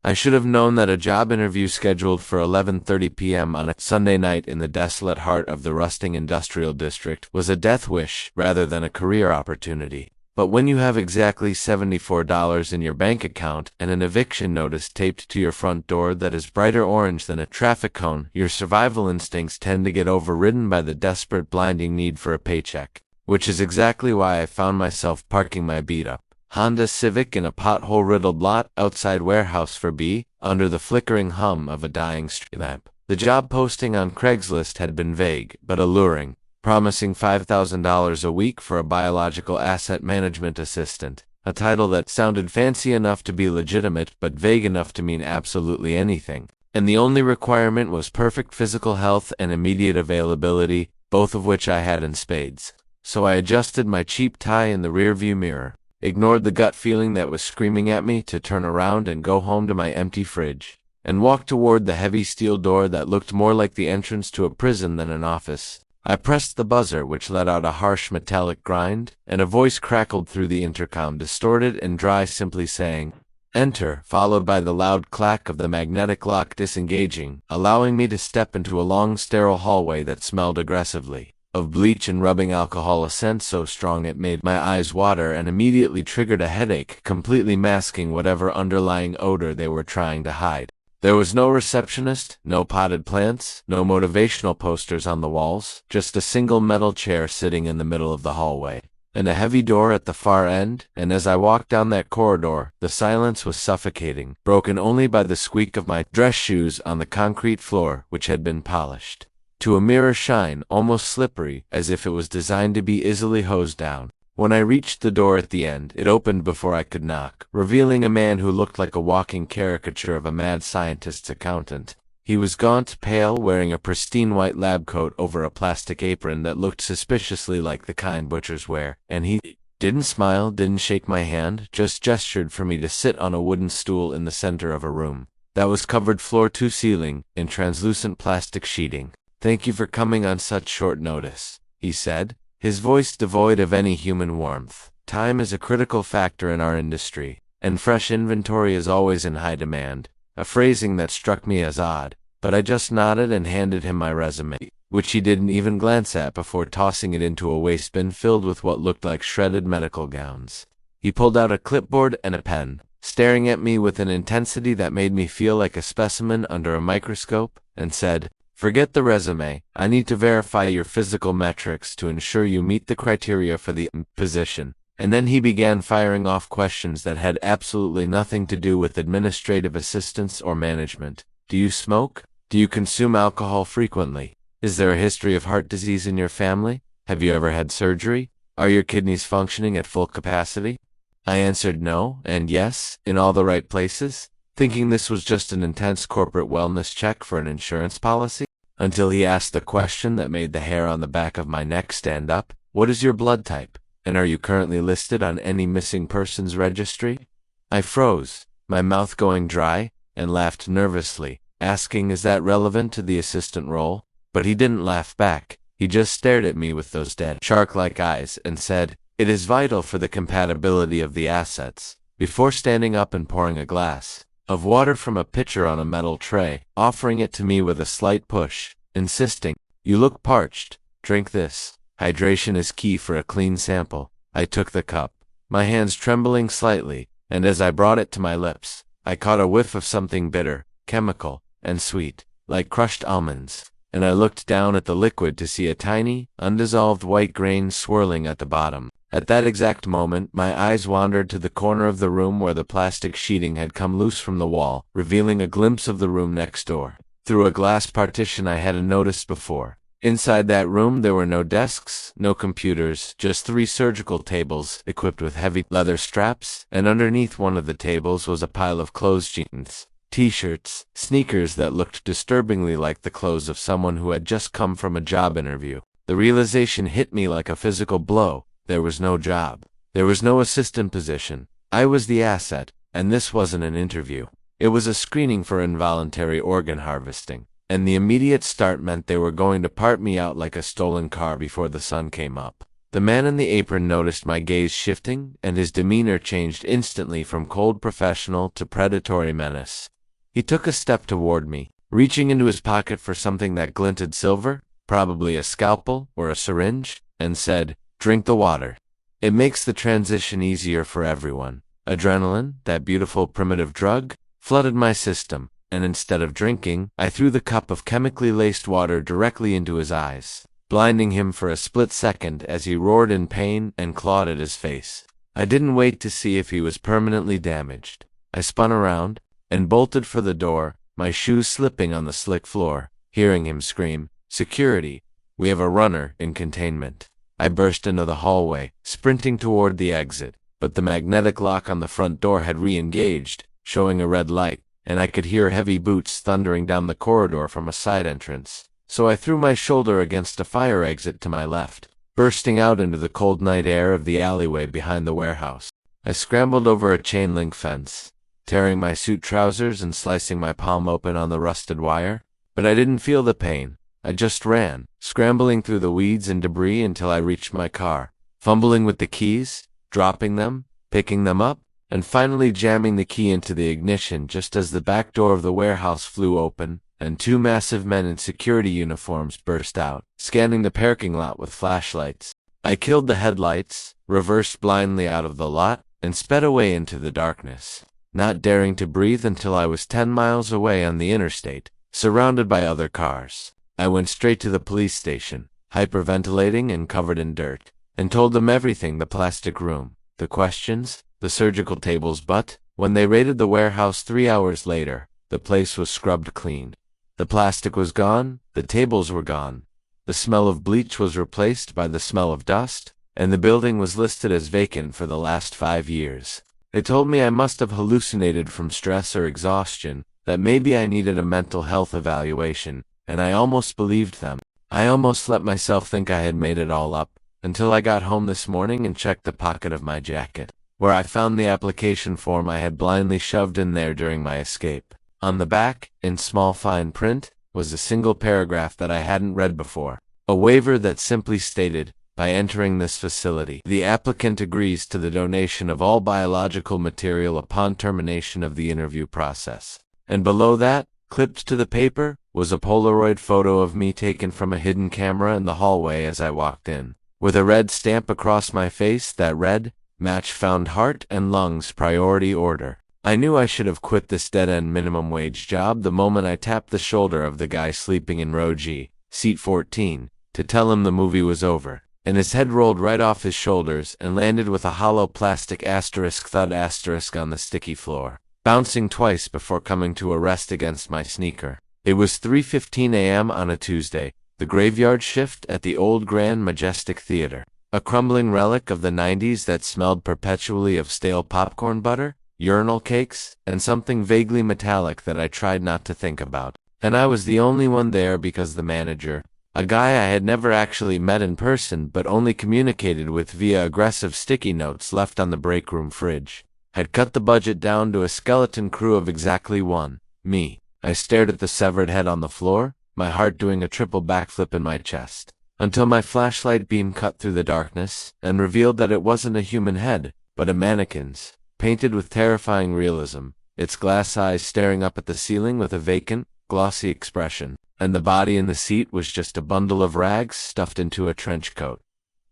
I should have known that a job interview scheduled for 11:30 p.m. on a Sunday night in the desolate heart of the rusting industrial district was a death wish rather than a career opportunity. But when you have exactly $74 in your bank account and an eviction notice taped to your front door that is brighter orange than a traffic cone, your survival instincts tend to get overridden by the desperate, blinding need for a paycheck. Which is exactly why I found myself parking my beat-up Honda Civic in a pothole-riddled lot outside warehouse for B, under the flickering hum of a dying street lamp. The job posting on Craigslist had been vague, but alluring, promising $5,000 a week for a biological asset management assistant, a title that sounded fancy enough to be legitimate but vague enough to mean absolutely anything. And the only requirement was perfect physical health and immediate availability, both of which I had in spades. So I adjusted my cheap tie in the rearview mirror, ignored the gut feeling that was screaming at me to turn around and go home to my empty fridge, and walked toward the heavy steel door that looked more like the entrance to a prison than an office. I pressed the buzzer, which let out a harsh metallic grind, and a voice crackled through the intercom, distorted and dry, simply saying, "Enter," followed by the loud clack of the magnetic lock disengaging, allowing me to step into a long sterile hallway that smelled aggressively of bleach and rubbing alcohol, a scent so strong it made my eyes water and immediately triggered a headache, completely masking whatever underlying odor they were trying to hide. There was no receptionist, no potted plants, no motivational posters on the walls, just a single metal chair sitting in the middle of the hallway, and a heavy door at the far end, and as I walked down that corridor, the silence was suffocating, broken only by the squeak of my dress shoes on the concrete floor, which had been polished to a mirror shine, almost slippery, as if it was designed to be easily hosed down. When I reached the door at the end, it opened before I could knock, revealing a man who looked like a walking caricature of a mad scientist's accountant. He was gaunt, pale, wearing a pristine white lab coat over a plastic apron that looked suspiciously like the kind butchers wear, and he didn't smile, didn't shake my hand, just gestured for me to sit on a wooden stool in the center of a room that was covered floor to ceiling in translucent plastic sheeting. "Thank you for coming on such short notice," he said, his voice devoid of any human warmth. "Time is a critical factor in our industry, and fresh inventory is always in high demand," a phrasing that struck me as odd, but I just nodded and handed him my resume, which he didn't even glance at before tossing it into a waste bin filled with what looked like shredded medical gowns. He pulled out a clipboard and a pen, staring at me with an intensity that made me feel like a specimen under a microscope, and said, "Forget the resume. I need to verify your physical metrics to ensure you meet the criteria for the position." And then he began firing off questions that had absolutely nothing to do with administrative assistance or management. "Do you smoke? Do you consume alcohol frequently? Is there a history of heart disease in your family? Have you ever had surgery? Are your kidneys functioning at full capacity?" I answered no and yes in all the right places, thinking this was just an intense corporate wellness check for an insurance policy, until he asked the question that made the hair on the back of my neck stand up. "What is your blood type? And are you currently listed on any missing persons registry?" I froze, my mouth going dry, and laughed nervously, asking, "Is that relevant to the assistant role?" But he didn't laugh back. He just stared at me with those dead, shark-like eyes and said, "It is vital for the compatibility of the assets," before standing up and pouring a glass of water from a pitcher on a metal tray, offering it to me with a slight push, insisting, "You look parched. Drink this. Hydration is key for a clean sample." I took the cup, my hands trembling slightly, and as I brought it to my lips, I caught a whiff of something bitter, chemical, and sweet, like crushed almonds, and I looked down at the liquid to see a tiny, undissolved white grain swirling at the bottom. At that exact moment, my eyes wandered to the corner of the room where the plastic sheeting had come loose from the wall, revealing a glimpse of the room next door, through a glass partition I hadn't noticed before. Inside that room there were no desks, no computers, just 3 surgical tables equipped with heavy leather straps, and underneath one of the tables was a pile of clothes, jeans, t-shirts, sneakers that looked disturbingly like the clothes of someone who had just come from a job interview. The realization hit me like a physical blow. There was no job. There was no assistant position. I was the asset, and this wasn't an interview. It was a screening for involuntary organ harvesting, and the immediate start meant they were going to part me out like a stolen car before the sun came up. The man in the apron noticed my gaze shifting, and his demeanor changed instantly from cold professional to predatory menace. He took a step toward me, reaching into his pocket for something that glinted silver, probably a scalpel or a syringe, and said, "Drink the water. It makes the transition easier for everyone." Adrenaline, that beautiful primitive drug, flooded my system, and instead of drinking, I threw the cup of chemically laced water directly into his eyes, blinding him for a split second as he roared in pain and clawed at his face. I didn't wait to see if he was permanently damaged. I spun around and bolted for the door, my shoes slipping on the slick floor, hearing him scream, "Security! We have a runner in containment." I burst into the hallway, sprinting toward the exit, but the magnetic lock on the front door had re-engaged, showing a red light, and I could hear heavy boots thundering down the corridor from a side entrance. So I threw my shoulder against a fire exit to my left, bursting out into the cold night air of the alleyway behind the warehouse. I scrambled over a chain-link fence, tearing my suit trousers and slicing my palm open on the rusted wire, but I didn't feel the pain. I just ran, scrambling through the weeds and debris until I reached my car, fumbling with the keys, dropping them, picking them up, and finally jamming the key into the ignition just as the back door of the warehouse flew open, and two massive men in security uniforms burst out, scanning the parking lot with flashlights. I killed the headlights, reversed blindly out of the lot, and sped away into the darkness, not daring to breathe until I was 10 miles away on the interstate, surrounded by other cars. I went straight to the police station, hyperventilating and covered in dirt, and told them everything: the plastic room, the questions, the surgical tables. But when they raided the warehouse 3 hours later, the place was scrubbed clean. The plastic was gone, the tables were gone, the smell of bleach was replaced by the smell of dust, and the building was listed as vacant for the last 5 years. They told me I must have hallucinated from stress or exhaustion, that maybe I needed a mental health evaluation, and I almost believed them. I almost let myself think I had made it all up, until I got home this morning and checked the pocket of my jacket, where I found the application form I had blindly shoved in there during my escape. On the back, in small fine print, was a single paragraph that I hadn't read before. A waiver that simply stated, "By entering this facility, the applicant agrees to the donation of all biological material upon termination of the interview process." And below that, clipped to the paper, was a Polaroid photo of me taken from a hidden camera in the hallway as I walked in, with a red stamp across my face that read, "Match found, heart and lungs priority order." I knew I should have quit this dead-end minimum wage job the moment I tapped the shoulder of the guy sleeping in row G, seat 14, to tell him the movie was over, and his head rolled right off his shoulders and landed with a hollow plastic asterisk thud asterisk on the sticky floor, bouncing twice before coming to a rest against my sneaker. It was 3:15 a.m. on a Tuesday, the graveyard shift at the old Grand Majestic Theater, a crumbling relic of the 90s that smelled perpetually of stale popcorn butter, urinal cakes, and something vaguely metallic that I tried not to think about. And I was the only one there because the manager, a guy I had never actually met in person but only communicated with via aggressive sticky notes left on the break room fridge, had cut the budget down to a skeleton crew of exactly one, me. I stared at the severed head on the floor, my heart doing a triple backflip in my chest, until my flashlight beam cut through the darkness and revealed that it wasn't a human head, but a mannequin's, painted with terrifying realism, its glass eyes staring up at the ceiling with a vacant, glossy expression, and the body in the seat was just a bundle of rags stuffed into a trench coat.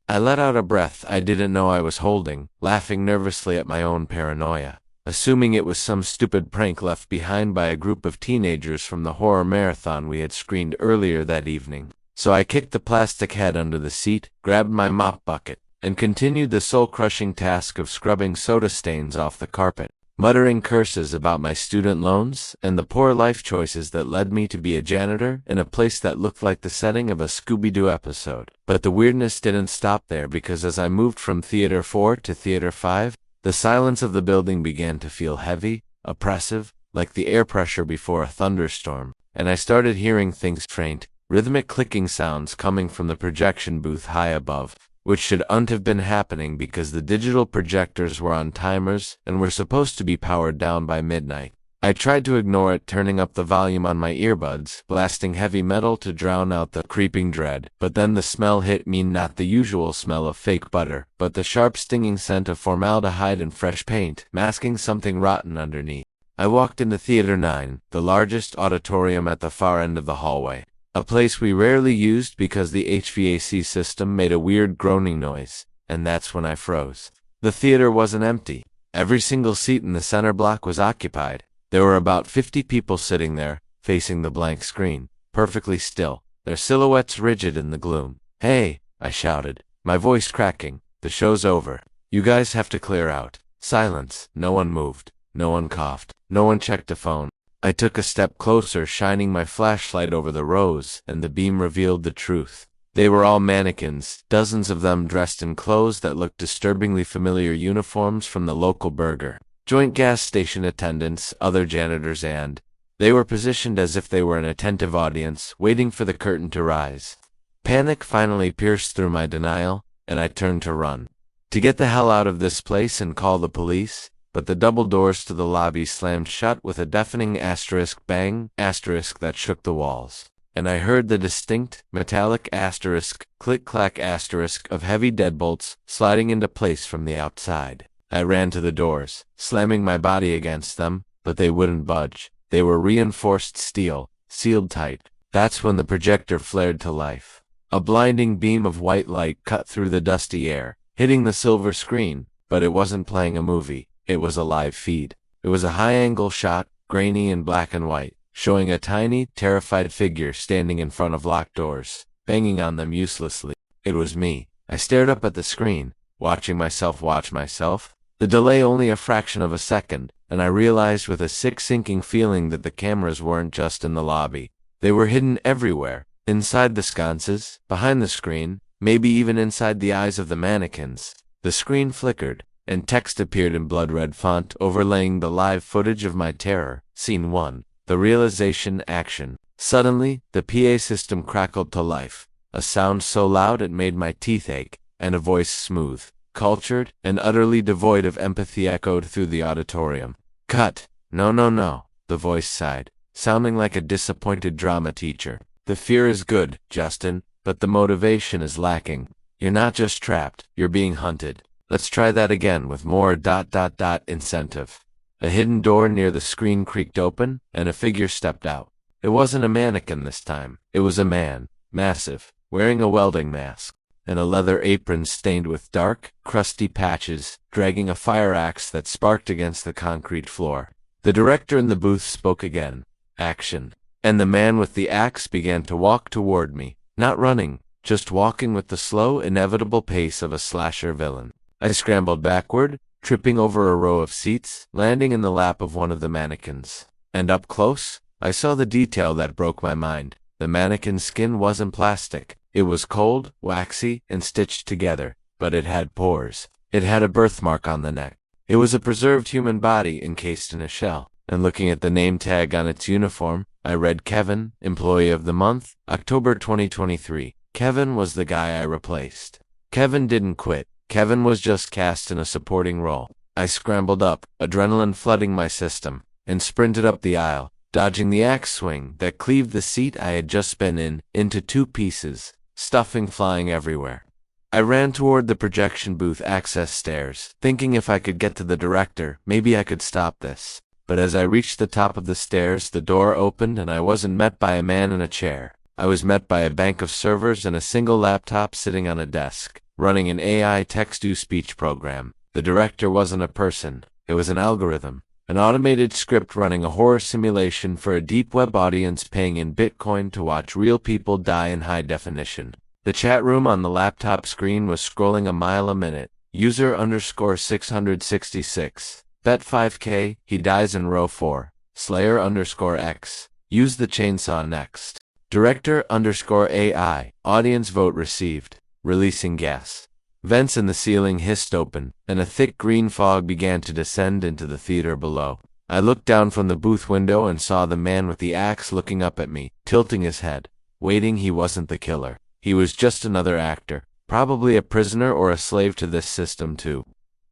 I let out a breath I didn't know I was holding, laughing nervously at my own paranoia, assuming it was some stupid prank left behind by a group of teenagers from the horror marathon we had screened earlier that evening. So I kicked the plastic head under the seat, grabbed my mop bucket, and continued the soul-crushing task of scrubbing soda stains off the carpet, muttering curses about my student loans and the poor life choices that led me to be a janitor in a place that looked like the setting of a Scooby-Doo episode. But the weirdness didn't stop there, because as I moved from Theater 4 to Theater 5, the silence of the building began to feel heavy, oppressive, like the air pressure before a thunderstorm, and I started hearing things faint, rhythmic clicking sounds coming from the projection booth high above, which shouldn't have been happening because the digital projectors were on timers and were supposed to be powered down by midnight. I tried to ignore it, turning up the volume on my earbuds, blasting heavy metal to drown out the creeping dread. But then the smell hit me, not the usual smell of fake butter, but the sharp stinging scent of formaldehyde and fresh paint, masking something rotten underneath. I walked into Theater 9, the largest auditorium at the far end of the hallway. A place we rarely used because the HVAC system made a weird groaning noise, and that's when I froze. The theater wasn't empty. Every single seat in the center block was occupied. There were about 50 people sitting there, facing the blank screen, perfectly still, their silhouettes rigid in the gloom. "Hey," I shouted, my voice cracking, "the show's over. You guys have to clear out." Silence. No one moved. No one coughed. No one checked a phone. I took a step closer, shining my flashlight over the rows, and the beam revealed the truth. They were all mannequins, dozens of them dressed in clothes that looked disturbingly familiar, uniforms from the local burger joint, gas station attendants, other janitors, and they were positioned as if they were an attentive audience, waiting for the curtain to rise. Panic finally pierced through my denial, and I turned to run. To get the hell out of this place and call the police, but the double doors to the lobby slammed shut with a deafening asterisk bang, asterisk that shook the walls. And I heard the distinct, metallic asterisk, click-clack asterisk of heavy deadbolts sliding into place from the outside. I ran to the doors, slamming my body against them, but they wouldn't budge. They were reinforced steel, sealed tight. That's when the projector flared to life. A blinding beam of white light cut through the dusty air, hitting the silver screen, but it wasn't playing a movie. It was a live feed. It was a high-angle shot, grainy and black and white, showing a tiny, terrified figure standing in front of locked doors, banging on them uselessly. It was me. I stared up at the screen, watching myself watch myself. The delay only a fraction of a second, and I realized with a sick sinking feeling that the cameras weren't just in the lobby. They were hidden everywhere, inside the sconces, behind the screen, maybe even inside the eyes of the mannequins. The screen flickered, and text appeared in blood-red font overlaying the live footage of my terror. Scene 1. The realization, action. Suddenly, the PA system crackled to life, a sound so loud it made my teeth ache, and a voice smooth, cultured, and utterly devoid of empathy echoed through the auditorium. "Cut. No, no, no," the voice sighed, sounding like a disappointed drama teacher. "The fear is good, Justin, but the motivation is lacking. You're not just trapped, you're being hunted. Let's try that again with more ... incentive." A hidden door near the screen creaked open, and a figure stepped out. It wasn't a mannequin this time. It was a man, massive, wearing a welding mask, and a leather apron stained with dark, crusty patches, dragging a fire axe that sparked against the concrete floor. The director in the booth spoke again. "Action." And the man with the axe began to walk toward me, not running, just walking with the slow, inevitable pace of a slasher villain. I scrambled backward, tripping over a row of seats, landing in the lap of one of the mannequins. And up close, I saw the detail that broke my mind. The mannequin's skin wasn't plastic. It was cold, waxy, and stitched together, but it had pores. It had a birthmark on the neck. It was a preserved human body encased in a shell. And looking at the name tag on its uniform, I read Kevin, Employee of the Month, October 2023. Kevin was the guy I replaced. Kevin didn't quit. Kevin was just cast in a supporting role. I scrambled up, adrenaline flooding my system, and sprinted up the aisle, dodging the axe swing that cleaved the seat I had just been in into two pieces, stuffing flying everywhere. I ran toward the projection booth access stairs, thinking if I could get to the director, maybe I could stop this. But as I reached the top of the stairs, the door opened and I wasn't met by a man in a chair. I was met by a bank of servers and a single laptop sitting on a desk, running an AI text-to-speech program. The director wasn't a person. It was an algorithm. An automated script running a horror simulation for a deep web audience paying in Bitcoin to watch real people die in high definition. The chat room on the laptop screen was scrolling a mile a minute. User _666. Bet 5K, he dies in row 4. Slayer _X. Use the chainsaw next. Director _AI. Audience vote received. Releasing gas. Vents in the ceiling hissed open, and a thick green fog began to descend into the theater below. I looked down from the booth window and saw the man with the axe looking up at me, tilting his head, waiting. He wasn't the killer. He was just another actor, probably a prisoner or a slave to this system too.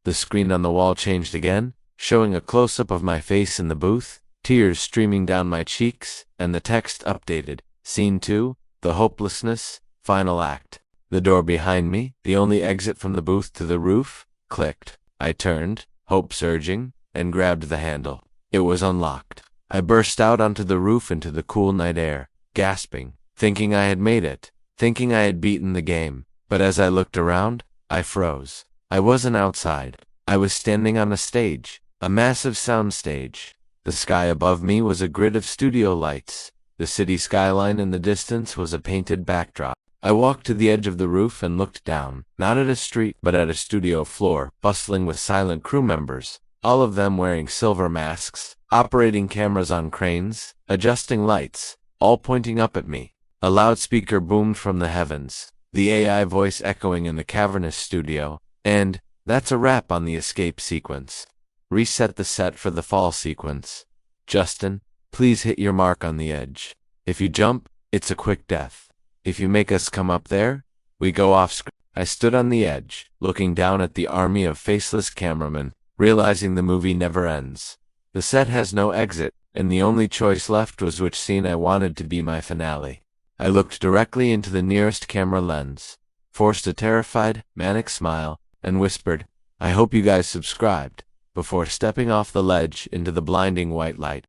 The screen on the wall changed again, showing a close-up of my face in the booth, tears streaming down my cheeks, and the text updated. Scene 2, The Hopelessness, Final Act. The door behind me, the only exit from the booth to the roof, clicked. I turned, hope surging, and grabbed the handle. It was unlocked. I burst out onto the roof into the cool night air, gasping, thinking I had made it, thinking I had beaten the game. But as I looked around, I froze. I wasn't outside. I was standing on a stage, a massive sound stage. The sky above me was a grid of studio lights. The city skyline in the distance was a painted backdrop. I walked to the edge of the roof and looked down, not at a street, but at a studio floor, bustling with silent crew members, all of them wearing silver masks, operating cameras on cranes, adjusting lights, all pointing up at me. A loudspeaker boomed from the heavens, the AI voice echoing in the cavernous studio, and that's a wrap on the escape sequence. Reset the set for the fall sequence. Justin, please hit your mark on the edge. If you jump, it's a quick death. If you make us come up there, we go off script. I stood on the edge, looking down at the army of faceless cameramen, realizing the movie never ends. The set has no exit, and the only choice left was which scene I wanted to be my finale. I looked directly into the nearest camera lens, forced a terrified, manic smile, and whispered, "I hope you guys subscribed," before stepping off the ledge into the blinding white light.